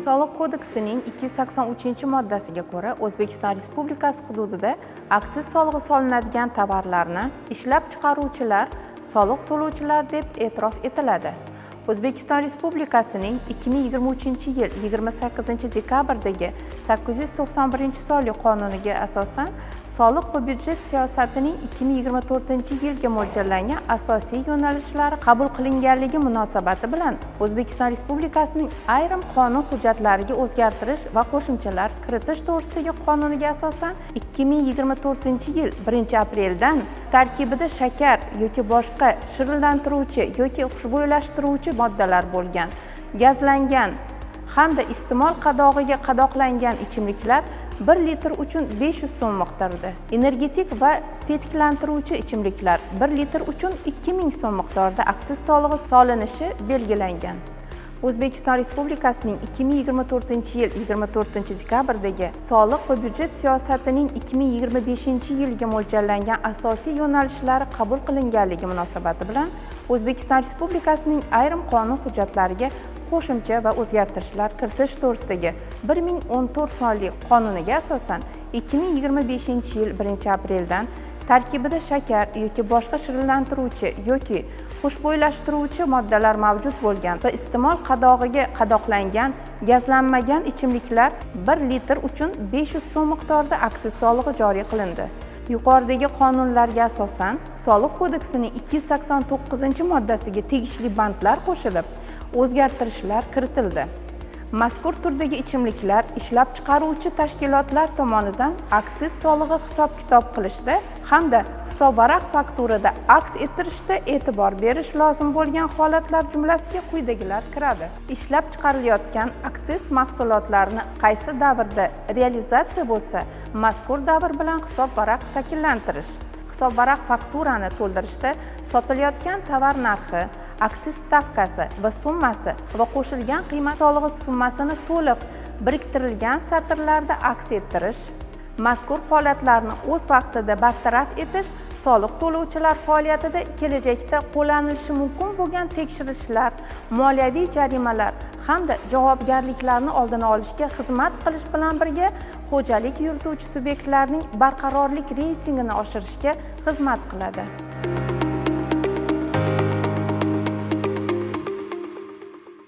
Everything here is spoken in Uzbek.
Soliq kodeksining 283-moddasiga ko'ra O'zbekiston Respublikasi hududida aktsiz solig'i solinadigan tovarlarni ishlab chiqaruvchilar soliq to'lovchilar deb e'tirof etiladi. O'zbekiston Respublikasining 2023-yil 28-dekabrdagi 891-sonli qonuniga asosan soliq va byudjet siyosatining 2024-yilga mo'ljallangan asosiy yo'nalishlari qabul qilinganligi munosabati bilan O'zbekiston Respublikasining ayrim qonun hujjatlariga o'zgartirish va qo'shimchalar kiritish to'g'risidagi qonuniga asosan 2024-yil 1-apreldan tarkibida shakar yoki boshqa shirinlantiruvchi yoki xushbo'ylashtiruvchi moddalar bo'lgan, gazlangan hamda iste'mol qadog'iga qadoqlangan ichimliklar 1 litr uchun 500 so'm miqdorida, energetik va tetiklantiruvchi ichimliklar 1 litr uchun 2000 so'm miqdorida aktsiz solig'i solinishi belgilangan. O'zbekiston Respublikasining 2024-yil 24-dekabrdagi soliq va byudjet siyosatining 2025-yilga mo'ljallangan asosiy yo'nalishlari qabul qilinganligi munosabati bilan O'zbekiston Respublikasining ayrim qonun hujjatlariga qo'shimcha va o'zgartirishlar kiritish to'g'risidagi 1014 sonli qonuniga asosan 2025-yil 1-apreldan tarkibida shakar yoki boshqa shirinlantiruvchi yoki xushbo'ylashtiruvchi moddalar mavjud bo'lgan va iste'mol qadog'iga qadoqlangan gazlanmagan ichimliklar 1 litr uchun 500 so'm miqdorida aktsiz solig'i joriy qilindi. Yuqoridagi qonunlarga asosan Soliq kodeksining 289-moddasiga tegishli bandlar qo'shilib, o'zgartirishlar kiritildi. Mazkur turdagi ichimliklar ishlab chiqaruvchi tashkilotlar tomonidan aktsiz solig'i hisob-kitob qilishda hamda hisobvaraq fakturada aks ettirishda e'tibor berish lozim bo'lgan holatlar jumlasiga quyidagilar kiradi. Ishlab chiqarilayotgan aktsiz mahsulotlarni qaysi davrda realizatsiya bo'lsa, mazkur davr bilan hisobvaraq shakllantirish. Hisobvaraq fakturani to'ldirishda sotilayotgan tovar narxi, aktsiz stavkasi va summasi va qo'shilgan qiymat solig'i summasini to'liq biriktirilgan satrlarda aks ettirish, mazkur holatlarni o'z vaqtida bartaraf etish soliq to'lovchilar faoliyatida kelajakda qo'llanilishi mumkin bo'lgan tekshirishlar, moliyaviy jarimalar hamda javobgarliklarni oldini olishga xizmat qilish bilan birga xo'jalik yurituvchi subyektlarning barqarorlik reytingini oshirishga xizmat qiladi.